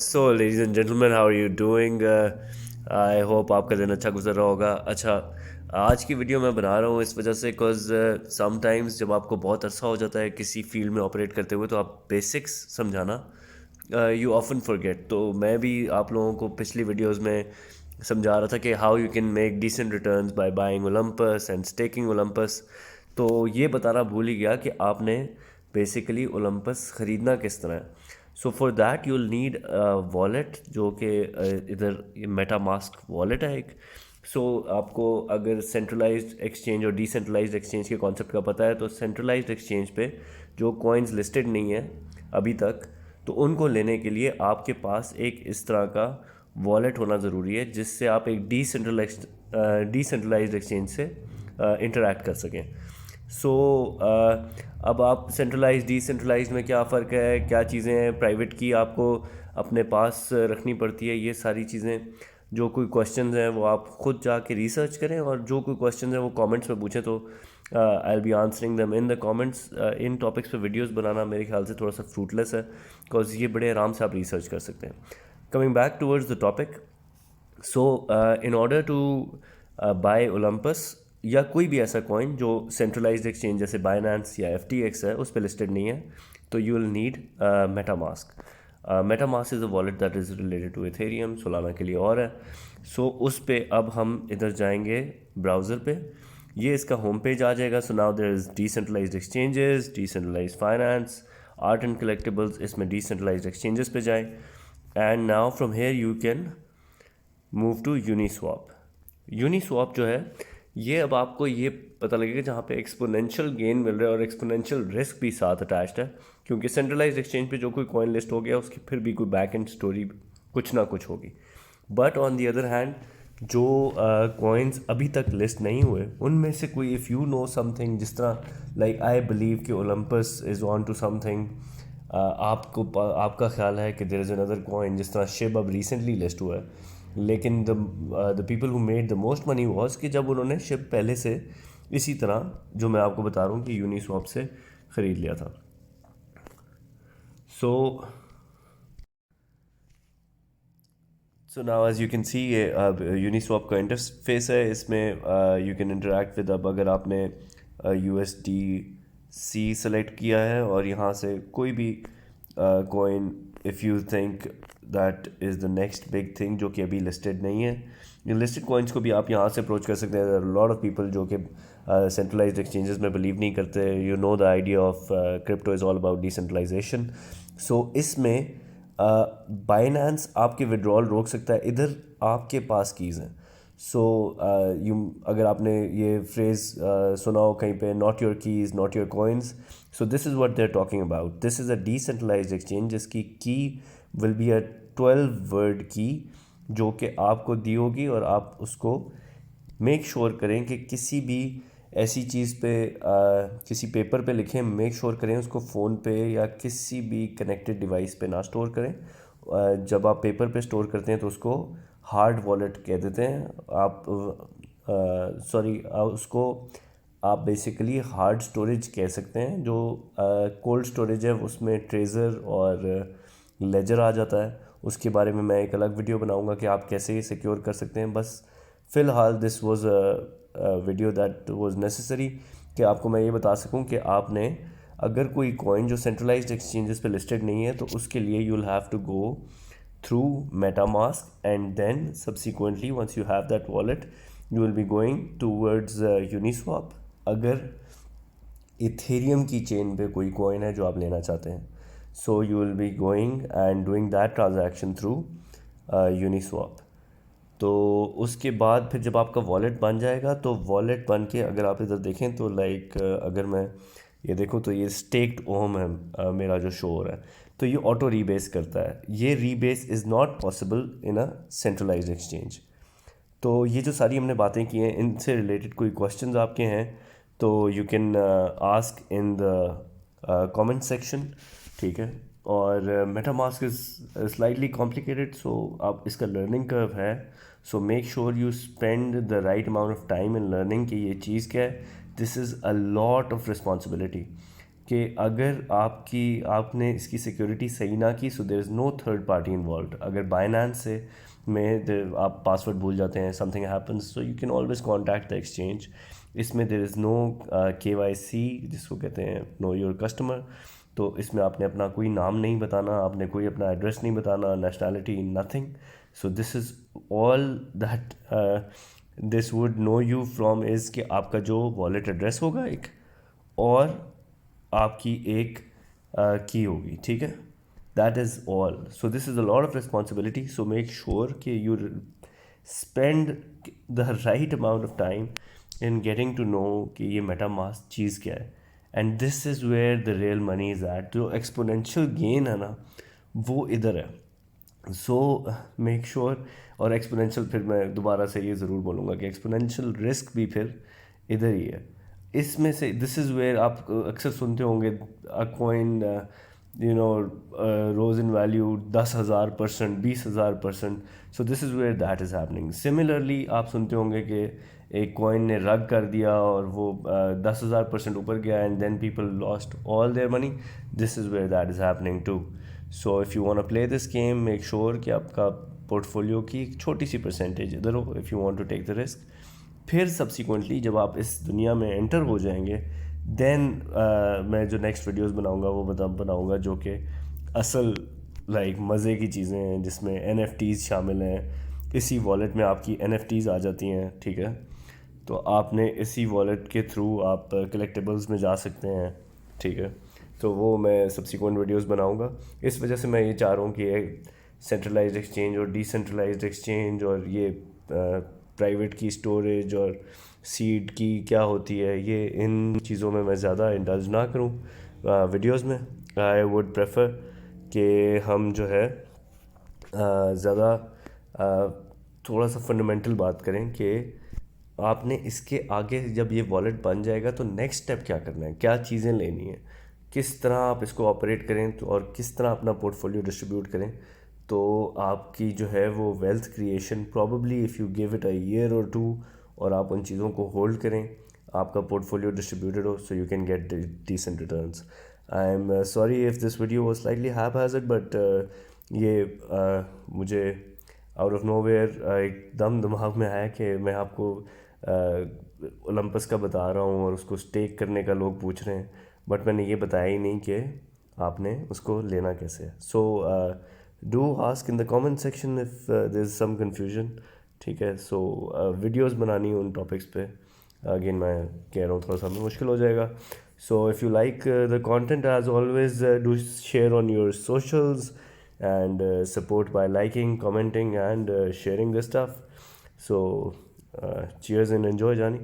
So ladies and gentleman, how are you doing? I hope आपका दिन अच्छा गुजर रहा होगा। अच्छा, आज की वीडियो मैं बना रहा हूँ इस वजह से बिकॉज समटाइम्स जब आपको बहुत अरसा हो जाता है किसी फील्ड में ऑपरेट करते हुए तो आप बेसिक्स समझाना यू ऑफन फॉरगेट। तो मैं भी आप लोगों को पिछली वीडियोस में समझा रहा था कि how you can make decent returns by buying Olympus and staking Olympus. तो ये बताना भूल ही गया कि आपने बेसिकली ओलंपस ख़रीदना किस तरह है। So for that you will need wallet, जो कि इधर मेटा मास्क वॉलेट है एक। सो आपको अगर सेंट्रलाइज्ड एक्सचेंज और डिसेंट्रलाइज्ड एक्सचेंज के कॉन्सेप्ट का पता है तो सेंट्रलाइज्ड एक्सचेंज पे जो कॉइन्स लिस्टेड नहीं है अभी तक, तो उनको लेने के लिए आपके पास एक इस तरह का वॉलेट होना ज़रूरी है जिससे आप एक डिसेंट्रलाइज्ड एक्सचेंज से इंटरेक्ट कर सकें। सो अब आप सेंट्रलाइज डिसेंट्रलाइज में क्या फ़र्क है, क्या चीज़ें हैं प्राइवेट की आपको अपने पास रखनी पड़ती है, ये सारी चीज़ें। जो कोई क्वेश्चंस हैं वो आप खुद जाके रिसर्च करें, और जो कोई क्वेश्चंस हैं वो कमेंट्स में पूछें, तो I will be answering them in the comments. In topics पे वीडियोस बनाना मेरे ख्याल से थोड़ा सा फ्रूटलेस है बिकॉज ये बड़े आराम से आप रिसर्च कर सकते हैं। Coming back towards the topic, so in order to buy Olympus या कोई भी ऐसा कॉइन जो सेंट्रलाइज्ड एक्सचेंज जैसे बाइनेंस या FTX है उस पर लिस्टेड नहीं है, तो you will need MetaMask. MetaMask is a wallet that is related to Ethereum, Solana के लिए और है। सो उस पे अब हम इधर जाएंगे ब्राउज़र पे, ये इसका होम पेज आ जाएगा। So now there is decentralised exchanges, decentralised finance, art and collectibles, इसमें डिसेंट्रलाइज्ड एक्सचेंजेस पे जाएं। And now from here you can move to Uniswap. Uniswap जो है ये अब आपको ये पता लगेगा जहाँ पे एक्सपोनेंशियल गेन मिल रहा है और एक्सपोनेंशियल रिस्क भी साथ अटैच्ड है, क्योंकि सेंट्रलाइज्ड एक्सचेंज पे जो कोई कॉइन लिस्ट हो गया उसकी फिर भी कोई बैक एंड स्टोरी कुछ ना कुछ होगी। But on the other hand जो कॉइन्स अभी तक लिस्ट नहीं हुए उनमें से कोई, इफ़ यू नो समथिंग, जिस तरह लाइक आई बिलीव कि Olympus is on to something, आपका ख्याल है कि देयर इज़ अनदर कॉइन जिस तरह शिब अब रिसेंटली लिस्ट हुआ है, लेकिन the people who made the most money was कि जब उन्होंने शिप पहले से इसी तरह जो मैं आपको बता रहा हूँ कि यूनिस्वैप से ख़रीद लिया था। So so now as you can see ये अब यूनिस्वैप का इंटरफेस है। इसमें यू कैन इंटरेक्ट विद, अब अगर आपने USDC सेलेक्ट किया है और यहाँ से कोई भी coin, if you think that is the next big thing जो कि अभी लिस्टेड नहीं है, लिस्टेड कॉइन्स को भी आप यहाँ से अप्रोच कर सकते हैं। लॉट ऑफ पीपल जो कि सेंट्रलाइज्ड एक्सचेंजेस में बिलीव नहीं करते, you know the idea of crypto is all about decentralisation. So इसमें बाइनेंस आपके विड्रॉल रोक सकता है, इधर आपके पास कीज़ हैं। सो यू, अगर आपने ये फ्रेज़ सुना हो कहीं पे, not your keys not your coins, so this is what they are talking about. This is a decentralised exchange जिसकी key will be a 12 word की जो कि आपको दी होगी, और आप उसको मेक श्योर करें कि किसी भी ऐसी चीज़ पे किसी पेपर पे लिखें, मेक श्योर करें उसको फ़ोन पे या किसी भी कनेक्टेड डिवाइस पे ना स्टोर करें। जब आप पेपर पे स्टोर करते हैं तो उसको हार्ड वॉलेट कह देते हैं आप, सॉरी, उसको आप बेसिकली हार्ड स्टोरेज कह सकते हैं। जो कोल्ड स्टोरेज है उसमें ट्रेजर और लेजर आ जाता है, उसके बारे में मैं एक अलग वीडियो बनाऊंगा कि आप कैसे ये सिक्योर कर सकते हैं। बस फ़िलहाल this was a video that was necessary कि आपको मैं ये बता सकूं कि आपने अगर कोई कॉइन जो सेंट्रलाइज्ड एक्सचेंजेस पे लिस्टेड नहीं है तो उसके लिए you will have to go through MetaMask, and then subsequently once you have that wallet you will be going towards Uniswap. अगर इथेरियम की चेन पे कोई कॉइन है जो आप लेना चाहते हैं, so you will be going and doing that transaction through Uniswap. तो उसके बाद फिर जब आपका वॉलेट बन जाएगा तो वॉलेट बन के अगर आप इधर देखें तो लाइक अगर मैं ये देखूँ तो ये स्टेक्ड ओम है मेरा जो शो हो रहा है, तो ये ऑटो रीबेस करता है। ये rebase is not possible in a centralised exchange. तो ये जो सारी हमने बातें की हैं इनसे रिलेटेड कोई क्वेश्चंस आपके हैं तो you can ask in the comment section, ठीक है। और MetaMask is slightly complicated, so आप इसका लर्निंग कर्व है। So make sure you spend the right amount of time in learning कि ये चीज़ क्या है। This is a lot of responsibility. कि अगर आपने इसकी सिक्योरिटी सही ना की, so there is no third party involve. अगर बाइनेंस से आप पासवर्ड भूल जाते हैं, something happens, so you can always contact the exchange. इसमें देयर इज़ नो KYC, जिसको कहते हैं नो योर कस्टमर। तो इसमें आपने अपना कोई नाम नहीं बताना, आपने कोई अपना एड्रेस नहीं बताना, nationality, nothing. So this is all that this would know you from is कि आपका जो वॉलेट एड्रेस होगा एक, और आपकी एक की होगी, ठीक है। That is all. So this is a lot of responsibility. So make sure कि you spend the right amount of time in getting to know कि ये मेटामास्क चीज़ क्या है। And this is where the real money is at. जो exponential gain है ना, वो इधर है। So make sure. और एक्सपोनेंशियल, फिर मैं दोबारा से ये ज़रूर बोलूँगा कि एक्सपोनेंशियल रिस्क भी फिर इधर ही है। इसमें से दिस इज़ वेयर आप अक्सर सुनते होंगे a coin rose in value 10,000%, 20,000%। So this is where that is happening. Similarly आप सुनते होंगे कि एक कॉइन ने रग कर दिया और वो 10,000% ऊपर गया, and then people lost all their money. This is where that is happening too. So if you want to play this game, make sure कि आपका पोर्टफोलियो की एक छोटी सी परसेंटेज इधर हो, if you want to take the risk. फिर subsequently जब आप इस दुनिया में एंटर हो जाएंगे, देन मैं जो नेक्स्ट वीडियोस बनाऊंगा वो बनाऊंगा जो कि असल मज़े की चीज़ें हैं, जिसमें NFTs शामिल हैं। इसी वॉलेट में आपकी NFTs आ जाती हैं, ठीक है। तो आपने इसी वॉलेट के थ्रू आप कलेक्टेबल्स में जा सकते हैं, ठीक है। तो वो मैं सब्सिक्वेंट वीडियोस बनाऊंगा। इस वजह से मैं ये चाह रहा हूँ कि सेंट्रलाइज्ड एक्सचेंज और डिसेंट्रलाइज्ड एक्सचेंज और ये प्राइवेट की स्टोरेज और सीड की क्या होती है, ये इन चीज़ों में मैं ज़्यादा इंडल्ज ना करूँ वीडियोस में। आई वुड प्रेफर कि हम जो है ज़्यादा थोड़ा सा फंडामेंटल बात करें कि आपने इसके आगे जब ये वॉलेट बन जाएगा तो नेक्स्ट स्टेप क्या करना है, क्या चीज़ें लेनी है, किस तरह आप इसको ऑपरेट करें, तो और किस तरह अपना पोर्टफोलियो डिस्ट्रीब्यूट करें। तो आपकी जो है वो wealth creation probably if you give it a year और टू, और आप उन चीज़ों को होल्ड करें, आपका पोर्टफोलियो डिस्ट्रीब्यूटेड हो, so you can get decent returns. I am sorry if this video was slightly haphazard, but ये मुझे आउट ऑफ नोवेयर एकदम दिमाग में आया कि मैं आपको ओलंपस का बता रहा हूँ और उसको स्टेक करने का लोग पूछ रहे हैं, बट मैंने ये बताया ही नहीं कि आपने उसको लेना कैसे है। So do ask in the comment section if there is some confusion, ठीक है। सो वीडियोस बनानी उन टॉपिक्स पे अगेन मैं कह रहा हूँ थोड़ा सा मुश्किल हो जाएगा। So if you like the content, as always do share on your socials and support by liking, commenting and sharing this stuff. So cheers and enjoy, Johnny.